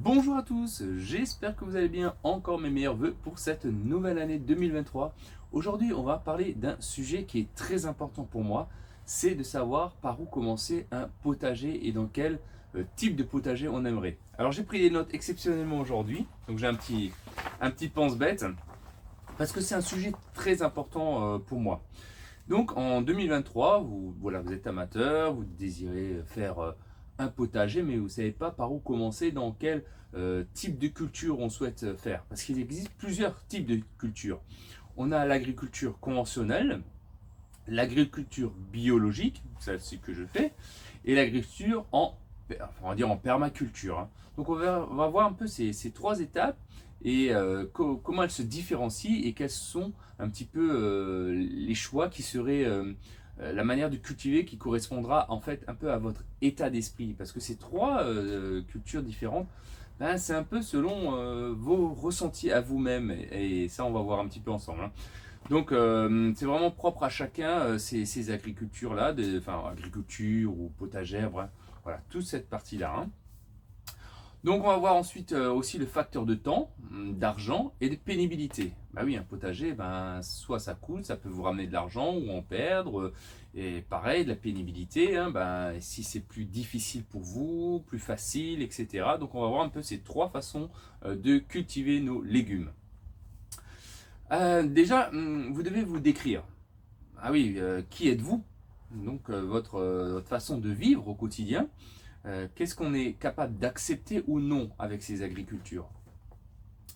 Bonjour à tous, j'espère que vous allez bien. Encore mes meilleurs vœux pour cette nouvelle année 2023. Aujourd'hui, on va parler d'un sujet qui est très important pour moi, c'est de savoir par où commencer un potager et dans quel type de potager on aimerait. Alors j'ai pris des notes exceptionnellement aujourd'hui, donc j'ai un petit pense-bête, parce que c'est un sujet très important pour moi. Donc en 2023, vous êtes amateur, vous désirez faire un potager, mais vous ne savez pas par où commencer, dans quel type de culture on souhaite faire. Parce qu'il existe plusieurs types de cultures. On a l'agriculture conventionnelle, l'agriculture biologique, celle-ci que je fais, et l'agriculture on va dire en permaculture, hein. Donc on va voir un peu ces trois étapes et comment elles se différencient et quels sont un petit peu les choix qui seraient la manière de cultiver qui correspondra en fait un peu à votre état d'esprit. Parce que ces trois cultures différentes, ben, c'est un peu selon vos ressentis à vous-même et ça on va voir un petit peu ensemble, hein. Donc c'est vraiment propre à chacun ces agricultures-là, enfin agriculture ou potagère, bref, voilà, toute cette partie-là, hein. Donc on va voir ensuite aussi le facteur de temps, d'argent et de pénibilité. Bah oui, un potager, ben, soit ça coûte, ça peut vous ramener de l'argent ou en perdre. Et pareil, de la pénibilité, hein, ben, si c'est plus difficile pour vous, plus facile, etc. Donc on va voir un peu ces trois façons de cultiver nos légumes. Déjà, vous devez vous décrire. Ah oui, qui êtes-vous? Donc votre façon de vivre au quotidien. Qu'est-ce qu'on est capable d'accepter ou non avec ces agricultures?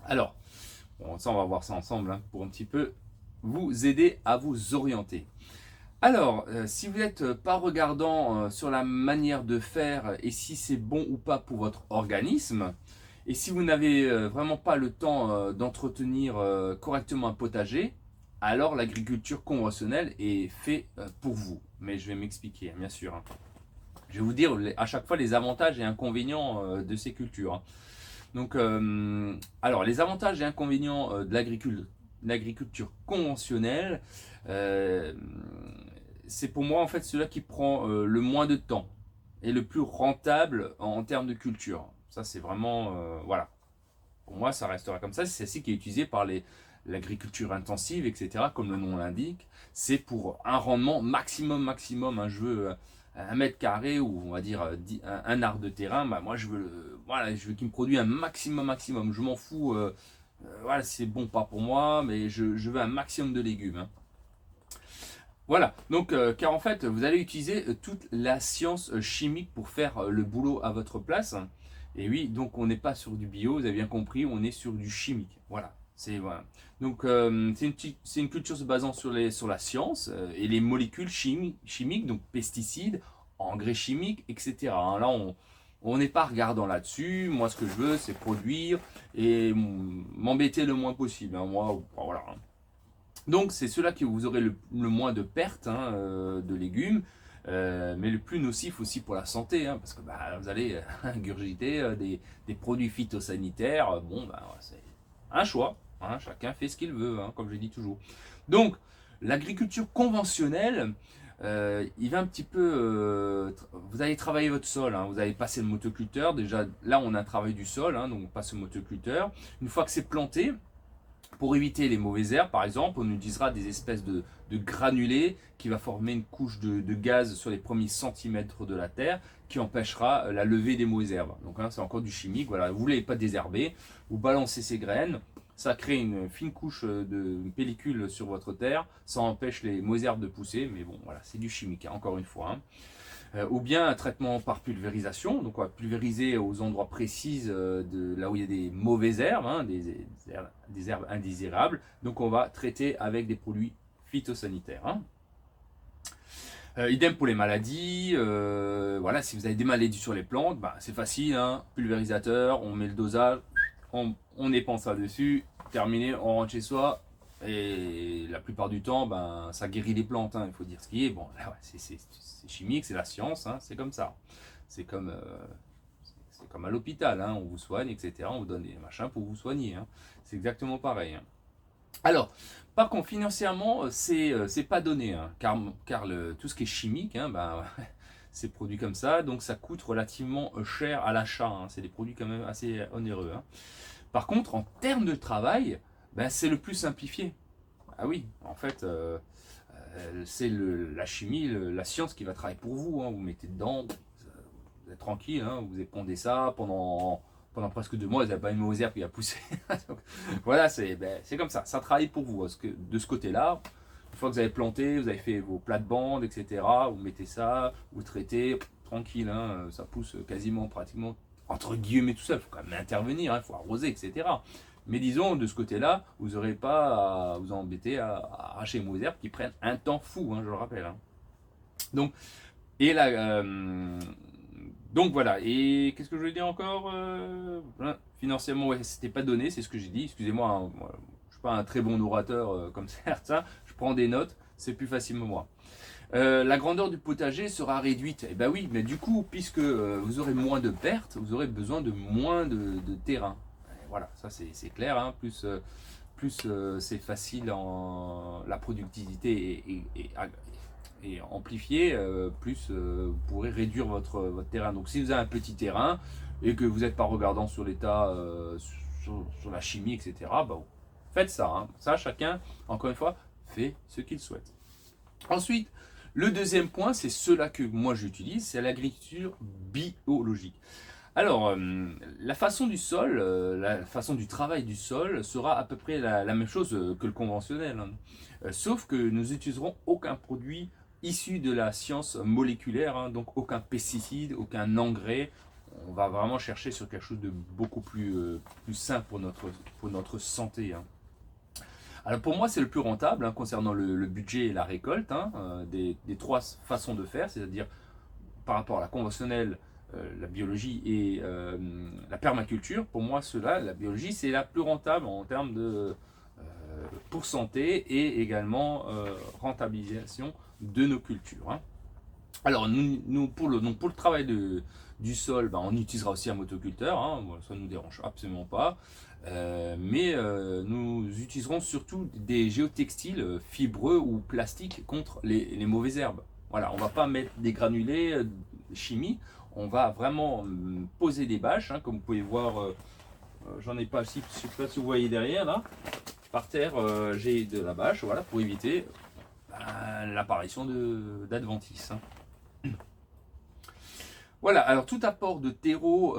Alors, bon, ça on va voir ça ensemble, hein, pour un petit peu vous aider à vous orienter. Alors, si vous n'êtes pas regardant sur la manière de faire et si c'est bon ou pas pour votre organisme, et si vous n'avez vraiment pas le temps d'entretenir correctement un potager, alors l'agriculture conventionnelle est fait pour vous. Mais je vais m'expliquer, hein, bien sûr, hein. Je vais vous dire à chaque fois les avantages et inconvénients de ces cultures, hein. Donc, alors, les avantages et inconvénients de l'agriculture conventionnelle, euh, c'est pour moi en fait celui qui prend le moins de temps et le plus rentable en termes de culture. Ça, c'est vraiment, voilà. Pour moi, ça restera comme ça. C'est celle qui est utilisée par l'agriculture intensive, etc., comme le nom l'indique. C'est pour un rendement maximum, maximum. Hein. Je veux un mètre carré ou on va dire un art de terrain. Bah, moi, voilà, je veux qu'il me produise un maximum, maximum. Je m'en fous. Voilà, c'est bon, pas pour moi, mais je veux un maximum de légumes, hein. Voilà, donc car en fait, vous allez utiliser toute la science chimique pour faire le boulot à votre place. Et oui, donc on n'est pas sur du bio, vous avez bien compris, on est sur du chimique. Voilà, voilà. Donc c'est une culture se basant sur la science et les molécules chimiques, donc pesticides, engrais chimiques, etc. Hein, là, on n'est pas regardant là-dessus. Moi, ce que je veux, c'est produire et m'embêter le moins possible, hein. Moi, voilà, hein. Donc c'est ceux-là que vous aurez le moins de pertes, hein, de légumes, mais le plus nocif aussi pour la santé, hein, parce que bah, vous allez ingurgiter des produits phytosanitaires. Bon, bah, c'est un choix, hein, chacun fait ce qu'il veut, hein, comme je dis toujours. Donc l'agriculture conventionnelle, il va un petit peu, vous allez travailler votre sol, hein, vous allez passer le motoculteur. Déjà là on a un travail du sol, hein, donc on passe le motoculteur. Une fois que c'est planté, pour éviter les mauvaises herbes, par exemple, on utilisera des espèces de granulés qui va former une couche de gaz sur les premiers centimètres de la terre qui empêchera la levée des mauvaises herbes. Donc hein, c'est encore du chimique. Voilà, vous ne voulez pas désherber, vous balancez ces graines, ça crée une fine couche de pellicule sur votre terre, ça empêche les mauvaises herbes de pousser, mais bon, voilà, c'est du chimique, hein, encore une fois, hein. Ou bien un traitement par pulvérisation. Donc on va pulvériser aux endroits précis de là où il y a des mauvaises herbes, hein, des herbes indésirables. Donc on va traiter avec des produits phytosanitaires, hein. Idem pour les maladies. Voilà, si vous avez des maladies sur les plantes, bah, c'est facile, hein, pulvérisateur, on met le dosage, on épanse ça dessus, terminé, on rentre chez soi. Et la plupart du temps, ben, ça guérit les plantes, hein, il faut dire ce qui est. Bon, là, ouais, c'est chimique, c'est la science, hein, c'est comme ça. C'est comme, c'est comme à l'hôpital, hein, on vous soigne, etc. On vous donne des machins pour vous soigner, hein. C'est exactement pareil, hein. Alors, par contre, financièrement, c'est pas donné, hein, car tout ce qui est chimique, hein, ben, ces produits comme ça, donc ça coûte relativement cher à l'achat, hein. C'est des produits quand même assez onéreux, hein. Par contre, en termes de travail, ben, c'est le plus simplifié. Ah oui, en fait, c'est la chimie, la science qui va travailler pour vous, hein. Vous mettez dedans, vous êtes tranquille, hein. Vous épondez ça pendant presque 2 mois, vous n'avez pas une mauvaise herbe qui a poussé. Donc, voilà, c'est comme ça travaille pour vous. Parce que de ce côté-là, une fois que vous avez planté, vous avez fait vos plates-bandes, etc., vous mettez ça, vous traitez, tranquille, hein, ça pousse quasiment, pratiquement, entre guillemets tout seul. Il faut quand même intervenir, il faut arroser, etc. Mais disons, de ce côté-là, vous n'aurez pas à vous embêter à arracher vos herbes qui prennent un temps fou, hein, je le rappelle, hein. Donc, et là, donc voilà, et qu'est-ce que je voulais dire encore, financièrement, ouais, c'était pas donné, c'est ce que j'ai dit, excusez-moi, hein, moi, je suis pas un très bon orateur comme certains, je prends des notes, c'est plus facile pour moi. La grandeur du potager sera réduite. Eh bien oui, mais du coup, puisque vous aurez moins de pertes, vous aurez besoin de moins de terrain. Et voilà, ça c'est clair, hein. Plus c'est facile, la productivité est amplifiée, plus vous pourrez réduire votre terrain. Donc si vous avez un petit terrain et que vous n'êtes pas regardant sur l'état, sur la chimie, etc., bah, faites ça, hein. Ça, chacun, encore une fois, fait ce qu'il souhaite. Ensuite, le deuxième point, c'est cela que moi j'utilise, c'est l'agriculture biologique. Alors, la façon du sol, la façon du travail du sol sera à peu près la même chose que le conventionnel, hein. Sauf que nous n'utiliserons aucun produit issu de la science moléculaire, hein, donc aucun pesticide, aucun engrais. On va vraiment chercher sur quelque chose de beaucoup plus sain pour notre santé, hein. Alors pour moi, c'est le plus rentable, hein, concernant le budget et la récolte, hein, des trois façons de faire, c'est-à-dire par rapport à la conventionnelle, la biologie et la permaculture. Pour moi, la biologie, c'est la plus rentable en termes de pour santé et également rentabilisation de nos cultures, hein. Alors, pour le travail du sol, ben, on utilisera aussi un motoculteur, hein, ça ne nous dérange absolument pas. Mais nous utiliserons surtout des géotextiles fibreux ou plastiques contre les mauvaises herbes. Voilà, on ne va pas mettre des granulés chimie, on va vraiment poser des bâches, hein, comme vous pouvez voir, j'en ai pas ici, je ne sais pas si vous voyez derrière là. Par terre, j'ai de la bâche, voilà, pour éviter l'apparition d'adventices, hein. Voilà, alors tout apport de terreau,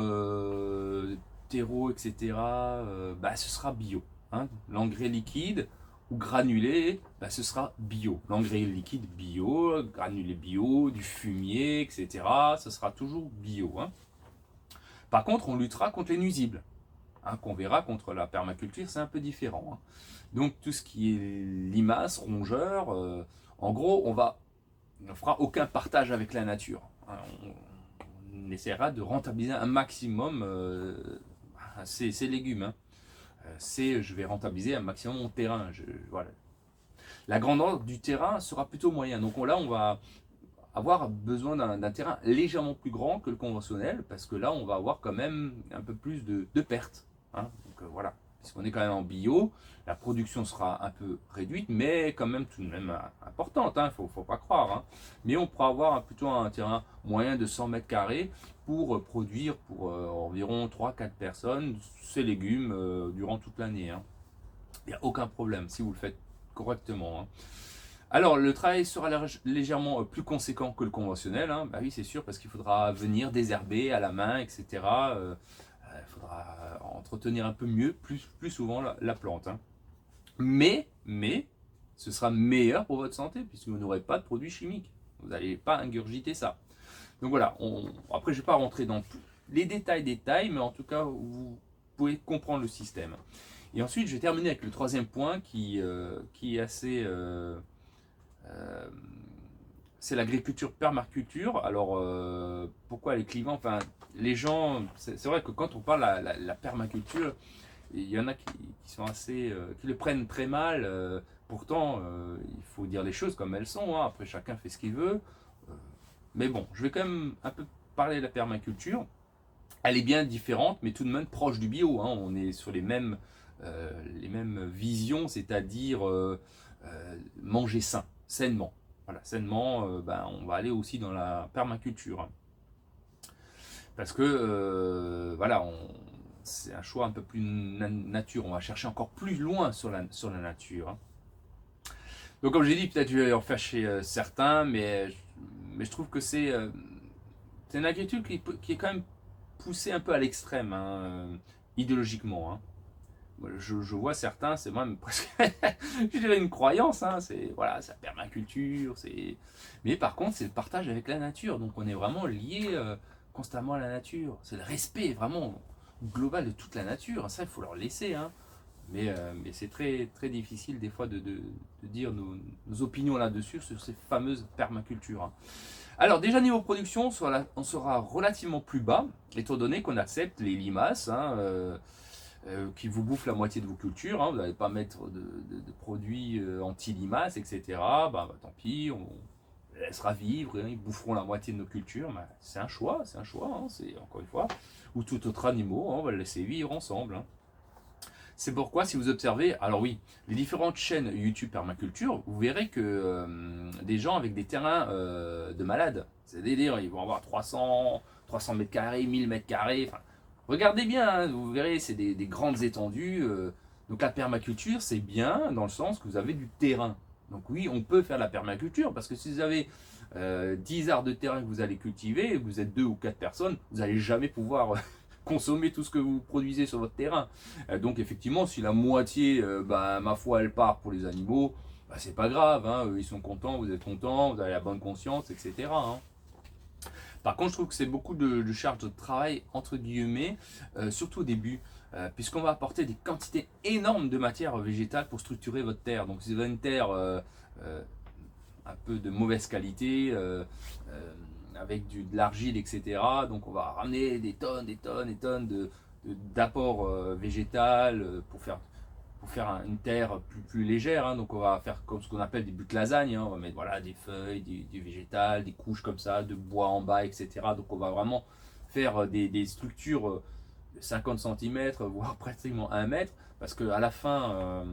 etc., bah, ce sera bio, hein. L'engrais liquide ou granulé, bah, ce sera bio. L'engrais liquide bio, granulé bio, du fumier, etc., ce sera toujours bio, hein. Par contre, on luttera contre les nuisibles, hein, qu'on verra contre la permaculture, c'est un peu différent, hein. Donc tout ce qui est limaces, rongeurs, en gros, on ne fera aucun partage avec la nature, hein. On essaiera de rentabiliser un maximum ces légumes, hein. Je vais rentabiliser un maximum mon terrain. Voilà. La grandeur du terrain sera plutôt moyen. Donc là, on va avoir besoin d'un terrain légèrement plus grand que le conventionnel, parce que là, on va avoir quand même un peu plus de pertes, hein. Donc voilà. Puisqu'on est quand même en bio, la production sera un peu réduite, mais quand même tout de même importante, hein, faut pas croire, hein. Mais on pourra avoir plutôt un terrain moyen de 100 mètres carrés pour produire pour environ 3-4 personnes ces légumes durant toute l'année, hein. Il n'y a aucun problème si vous le faites correctement, hein. Alors, le travail sera légèrement plus conséquent que le conventionnel, hein. Bah oui, c'est sûr, parce qu'il faudra venir désherber à la main, etc. Il faudra entretenir un peu mieux, plus souvent la plante, hein. Mais, ce sera meilleur pour votre santé, puisque vous n'aurez pas de produits chimiques. Vous n'allez pas ingurgiter ça. Donc voilà, après je ne vais pas rentrer dans tous les détails, mais en tout cas, vous pouvez comprendre le système. Et ensuite, je vais terminer avec le troisième point qui est assez... c'est l'agriculture permaculture. Alors, pourquoi elle est clivante? Enfin, les gens, c'est vrai que quand on parle de la permaculture, il y en a qui sont assez, qui le prennent très mal. Pourtant, il faut dire les choses comme elles sont, hein. Après, chacun fait ce qu'il veut. Mais bon, je vais quand même un peu parler de la permaculture. Elle est bien différente, mais tout de même proche du bio, hein. On est sur les mêmes visions, c'est-à-dire manger sain, sainement. Voilà, sainement, on va aller aussi dans la permaculture. Hein. Parce que voilà, c'est un choix un peu plus nature. On va chercher encore plus loin sur la nature. Hein. Donc comme j'ai dit, peut-être je vais en faire chez certains, mais je trouve que c'est une agriculture qui est quand même poussée un peu à l'extrême, hein, idéologiquement. Hein. Je vois certains, c'est même presque, je dirais une croyance, hein, c'est voilà, c'est la permaculture, mais par contre c'est le partage avec la nature, donc on est vraiment lié constamment à la nature, c'est le respect vraiment global de toute la nature, ça il faut leur laisser, hein. Mais c'est très, très difficile des fois de dire nos opinions là-dessus sur ces fameuses permacultures. Hein. Alors déjà niveau production, on sera relativement plus bas, étant donné qu'on accepte les limaces, hein, qui vous bouffent la moitié de vos cultures. Hein, vous n'allez pas mettre de produits anti-limaces, etc. Tant pis, on les laissera vivre, hein, ils boufferont la moitié de nos cultures. C'est un choix, hein, c'est encore une fois. Ou tout autre animal, hein, on va le laisser vivre ensemble. Hein. C'est pourquoi, si vous observez, alors oui, les différentes chaînes YouTube permaculture, vous verrez que des gens avec des terrains de malades, c'est-à-dire ils vont avoir 300 mètres carrés, 1000 mètres carrés, enfin, regardez bien, hein, vous verrez, c'est des grandes étendues. Donc la permaculture, c'est bien dans le sens que vous avez du terrain. Donc oui, on peut faire la permaculture, parce que si vous avez 10 arts de terrain que vous allez cultiver, et que vous êtes 2 ou 4 personnes, vous n'allez jamais pouvoir consommer tout ce que vous produisez sur votre terrain. Donc effectivement, si la moitié, ma foi, elle part pour les animaux, c'est pas grave, hein, eux, ils sont contents, vous êtes contents, vous avez la bonne conscience, etc. Hein. Par contre, je trouve que c'est beaucoup de charge de travail, entre guillemets, surtout au début, puisqu'on va apporter des quantités énormes de matière végétale pour structurer votre terre. Donc si vous avez une terre un peu de mauvaise qualité, avec de l'argile, etc. Donc on va ramener des tonnes, des tonnes, des tonnes d'apport végétal pour faire une terre plus légère. Hein. Donc on va faire comme ce qu'on appelle des buts lasagne. Hein. On va mettre voilà, des feuilles, du végétal, des couches comme ça, de bois en bas, etc. Donc on va vraiment faire des structures de 50 cm, voire pratiquement 1 mètre, parce qu'à la fin,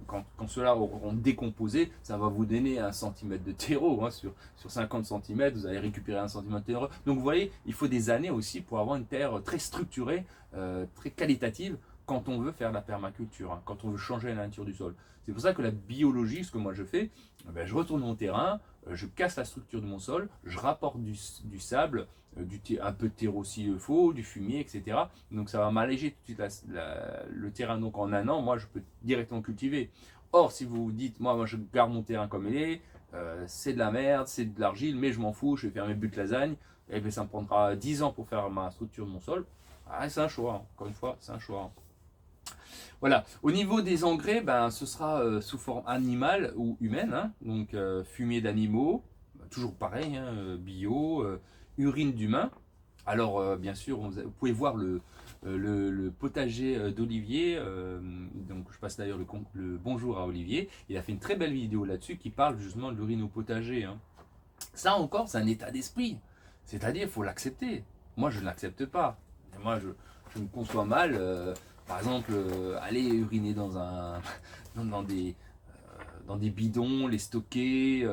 quand ceux-là auront décomposé, ça va vous donner 1 cm de terreau. Hein, sur 50 cm, vous allez récupérer 1 cm de terreau. Donc vous voyez, il faut des années aussi pour avoir une terre très structurée, très qualitative, quand on veut faire de la permaculture, hein, quand on veut changer la nature du sol. C'est pour ça que la biologie, ce que moi je fais, je retourne mon terrain, je casse la structure de mon sol, je rapporte du sable, un peu de terreau s'il le faut, du fumier, etc. Donc ça va m'alléger tout de suite le terrain. Donc en 1 an, moi je peux directement cultiver. Or, si vous vous dites, moi je garde mon terrain comme il est, c'est de la merde, c'est de l'argile, mais je m'en fous, je vais faire mes buts de lasagne, et bien ça me prendra 10 ans pour faire ma structure de mon sol. C'est un choix, hein. Encore une fois, c'est un choix. Hein. Voilà. Au niveau des engrais, ce sera sous forme animale ou humaine. Hein. Donc fumier d'animaux, toujours pareil, hein, bio, urine d'humain. Alors bien sûr, vous pouvez voir le potager d'Olivier. Donc je passe d'ailleurs le bonjour à Olivier. Il a fait une très belle vidéo là-dessus qui parle justement de l'urine au potager. Hein. Ça encore, c'est un état d'esprit. C'est-à-dire, il faut l'accepter. Moi, je ne l'accepte pas. Moi, je me conçois mal. Par exemple, aller uriner dans des bidons, les stocker,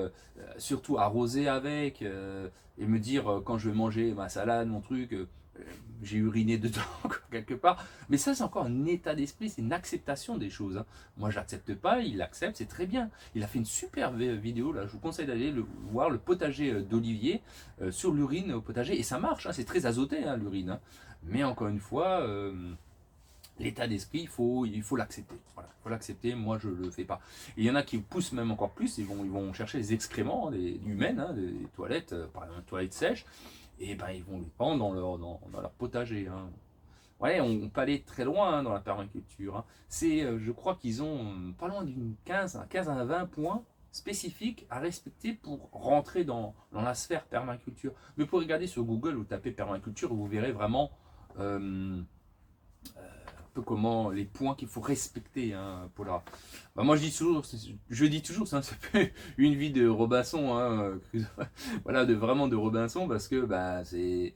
surtout arroser avec, et me dire quand je vais manger ma salade, mon truc, j'ai uriné dedans quelque part. Mais ça, c'est encore un état d'esprit, c'est une acceptation des choses. Hein. Moi, je l'accepte pas, il l'accepte, c'est très bien. Il a fait une super vidéo, là, je vous conseille d'aller voir le potager d'Olivier sur l'urine au potager, et ça marche, hein, c'est très azoté hein, l'urine. Hein. Mais encore une fois, l'état d'esprit, il faut l'accepter. Voilà, il faut l'accepter, moi je ne le fais pas. Et il y en a qui poussent même encore plus, ils vont chercher les excréments humaines, hein, des toilettes, par exemple, des toilettes sèches, et ils vont les prendre dans leur potager. Hein. Ouais, on peut aller très loin hein, dans la permaculture. Hein. Je crois qu'ils ont pas loin d'une 15 à 20 points spécifiques à respecter pour rentrer dans la sphère permaculture. Mais pour regarder sur Google, vous tapez permaculture, vous verrez vraiment peu comment les points qu'il faut respecter hein, pour la. Moi je dis toujours, c'est un peu une vie de Robinson, hein, voilà, vraiment de Robinson, parce que ils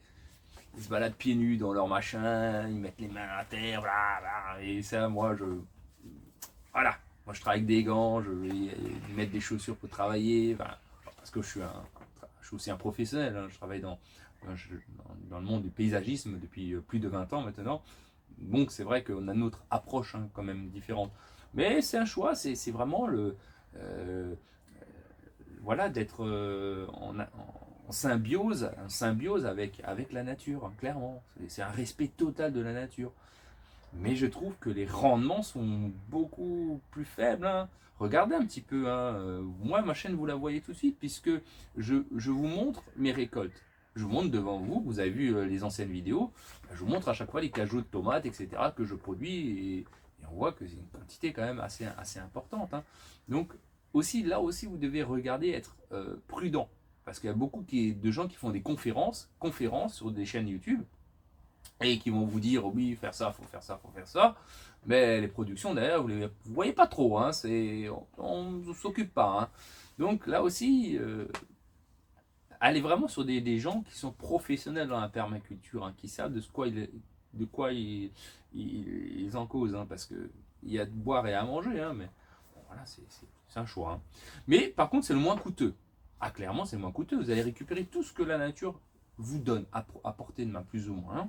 se baladent pieds nus dans leur machin, ils mettent les mains à terre, et ça, moi je travaille avec des gants, je vais mettre des chaussures pour travailler, parce que je suis aussi un professionnel, hein, je travaille dans le monde du paysagisme depuis plus de 20 ans maintenant. Donc c'est vrai qu'on a notre approche hein, quand même différente. Mais c'est un choix, c'est vraiment voilà, d'être en symbiose avec la nature, hein, clairement. C'est un respect total de la nature. Mais je trouve que les rendements sont beaucoup plus faibles, hein. Regardez un petit peu, hein. Moi, ma chaîne, vous la voyez tout de suite, puisque je vous montre mes récoltes. Je vous montre devant vous, vous avez vu les anciennes vidéos, je vous montre à chaque fois les cajots de tomates, etc., que je produis, et on voit que c'est une quantité quand même assez importante, hein. Donc, là aussi, vous devez regarder, être prudent, parce qu'il y a beaucoup de gens qui font des conférences sur des chaînes YouTube, et qui vont vous dire oui, faire ça, faut faire ça, faut faire ça. Mais les productions derrière, vous ne voyez pas trop, hein, on ne s'occupe pas, hein. Donc là aussi, allez vraiment sur des gens qui sont professionnels dans la permaculture, hein, qui savent de quoi ils en causent, hein, parce qu'il y a de boire et à manger, hein, mais bon, voilà, c'est un choix, hein. Mais par contre, c'est le moins coûteux. Ah, clairement, c'est le moins coûteux. Vous allez récupérer tout ce que la nature vous donne à portée de main, plus ou moins, hein.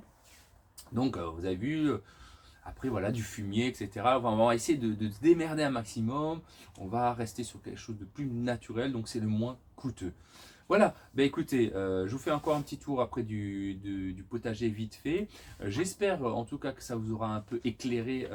Donc, vous avez vu, après, voilà, du fumier, etc. On va essayer de se démerder un maximum. On va rester sur quelque chose de plus naturel, donc c'est le moins coûteux. Voilà, ben écoutez, je vous fais encore un petit tour après du potager vite fait. J'espère en tout cas que ça vous aura un peu éclairé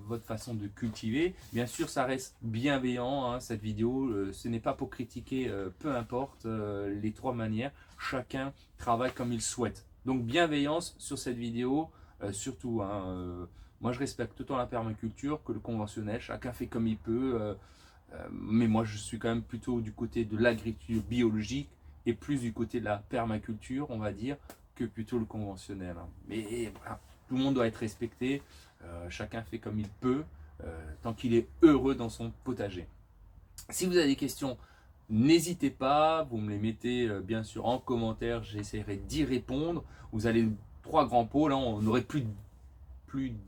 votre façon de cultiver. Bien sûr, ça reste bienveillant, hein, cette vidéo. Ce n'est pas pour critiquer, peu importe les trois manières. Chacun travaille comme il souhaite. Donc bienveillance sur cette vidéo, surtout, hein, moi je respecte autant la permaculture que le conventionnel. Chacun fait comme il peut. Mais moi je suis quand même plutôt du côté de l'agriculture biologique et plus du côté de la permaculture, on va dire, que plutôt le conventionnel, hein. Mais voilà, tout le monde doit être respecté, chacun fait comme il peut, tant qu'il est heureux dans son potager. Si vous avez des questions, n'hésitez pas, vous me les mettez bien sûr en commentaire, j'essaierai d'y répondre. Vous allez 3 grands pôles, hein, on aurait plus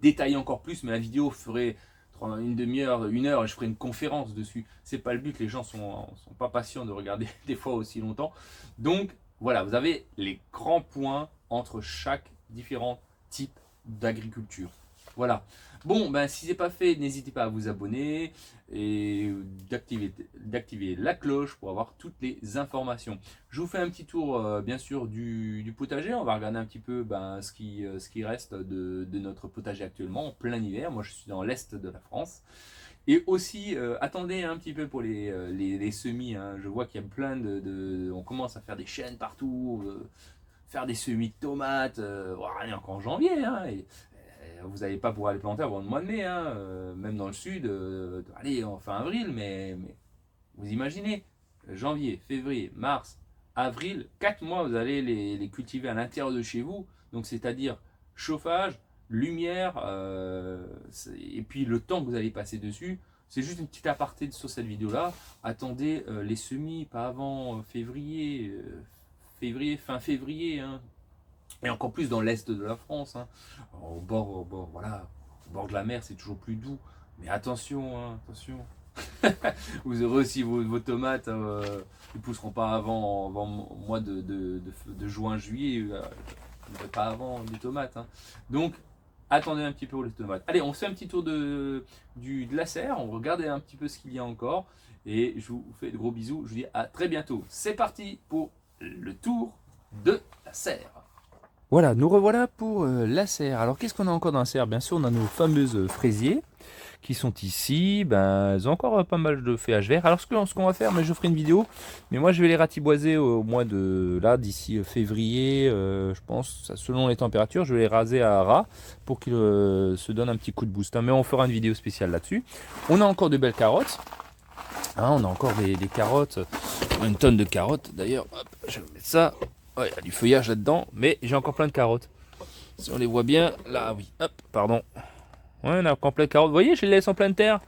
détaillé encore plus, mais la vidéo ferait une demi-heure, 1 heure, et je ferai une conférence dessus. C'est pas le but, les gens sont pas patients de regarder des fois aussi longtemps. Donc voilà, vous avez les grands points entre chaque différent type d'agriculture. Voilà. Bon, ben si c'est pas fait, n'hésitez pas à vous abonner et d'activer la cloche pour avoir toutes les informations. Je vous fais un petit tour, bien sûr, du potager. On va regarder un petit peu ce qui reste de notre potager actuellement en plein hiver. Moi, je suis dans l'est de la France. Et aussi, attendez un petit peu pour les semis, hein. Je vois qu'il y a plein on commence à faire des chaînes partout, faire des semis de tomates. On est encore en janvier, hein, et vous n'allez pas pouvoir les planter avant le mois de mai, hein, même dans le sud, allez, en fin avril, mais vous imaginez, janvier, février, mars, avril, 4 mois, vous allez les cultiver à l'intérieur de chez vous, donc c'est-à-dire chauffage, lumière, et puis le temps que vous allez passer dessus. C'est juste une petite aparté sur cette vidéo-là. Attendez les semis, pas avant février, fin février, hein. Et encore plus dans l'est de la France, hein. Voilà, au bord de la mer, c'est toujours plus doux. Mais attention, hein, attention. Vous aurez aussi vos tomates, ils ne pousseront pas avant le mois de juin, juillet, pas avant des tomates, hein. Donc, attendez un petit peu pour les tomates. Allez, on fait un petit tour de la serre, on regarde un petit peu ce qu'il y a encore. Et je vous fais de gros bisous, je vous dis à très bientôt. C'est parti pour le tour de la serre. Voilà, nous revoilà pour la serre. Alors qu'est-ce qu'on a encore dans la serre? Bien sûr, on a nos fameuses fraisiers qui sont ici. Elles ont encore pas mal de feuillage vert. Alors ce qu'on va faire, mais je ferai une vidéo, mais moi je vais les ratiboiser au mois de là, d'ici février, je pense, selon les températures, je vais les raser à ras pour qu'ils se donnent un petit coup de boost, hein. Mais on fera une vidéo spéciale là-dessus. On a encore de belles carottes, hein, on a encore des carottes, une tonne de carottes d'ailleurs. Je vais mettre ça. Ouais, il y a du feuillage là-dedans, mais j'ai encore plein de carottes. Si on les voit bien, là, oui, hop, pardon. Ouais, on a encore plein de carottes. Vous voyez, je les laisse en pleine terre.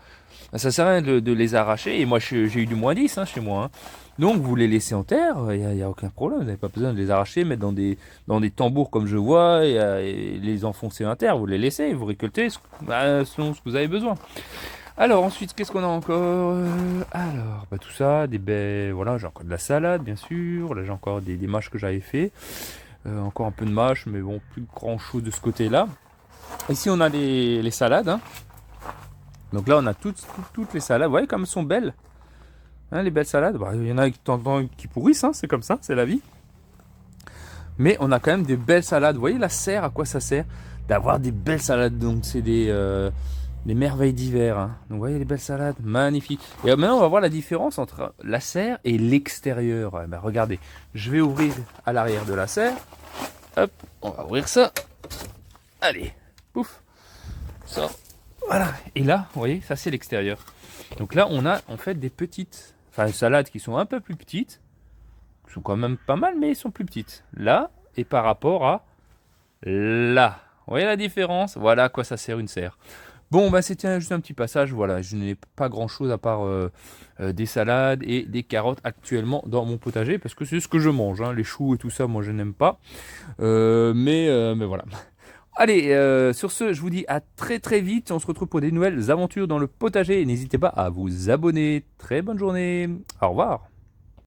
Ça sert à rien de les arracher. Et moi, j'ai eu du moins 10 hein, chez moi, hein. Donc, vous les laissez en terre, il n'y a aucun problème. Vous n'avez pas besoin de les arracher, mettre dans des tambours comme je vois, et les enfoncer en terre. Vous les laissez, vous récoltez selon ce que vous avez besoin. Alors ensuite, qu'est-ce qu'on a encore? Alors, bah, tout ça, voilà, j'ai encore de la salade, bien sûr. Là, j'ai encore des mâches que j'avais fait. Encore un peu de mâche, mais bon, plus grand chose de ce côté-là. Ici, on a les salades, hein. Donc là, on a toutes les salades. Vous voyez comme elles sont belles, hein, les belles salades. Bah, il y en a qui pourrissent, hein, c'est comme ça, c'est la vie. Mais on a quand même des belles salades. Vous voyez la serre, à quoi ça sert? D'avoir des belles salades. Donc c'est des merveilles d'hiver, hein. Donc vous voyez les belles salades, magnifiques. Et maintenant on va voir la différence entre la serre et l'extérieur. Eh ben, regardez, je vais ouvrir à l'arrière de la serre. Hop, on va ouvrir ça. Allez, pouf, ça. Voilà. Et là, vous voyez, ça c'est l'extérieur. Donc là on a en fait des petites, enfin salades qui sont un peu plus petites. Qui sont quand même pas mal, mais elles sont plus petites. Là, et par rapport à là. Vous voyez la différence? Voilà à quoi ça sert une serre. Bon, bah c'était juste un petit passage. Voilà, je n'ai pas grand chose à part des salades et des carottes actuellement dans mon potager parce que c'est ce que je mange, hein. Les choux et tout ça, moi je n'aime pas. Mais voilà. Allez, sur ce, je vous dis à très très vite. On se retrouve pour des nouvelles aventures dans le potager. N'hésitez pas à vous abonner. Très bonne journée. Au revoir.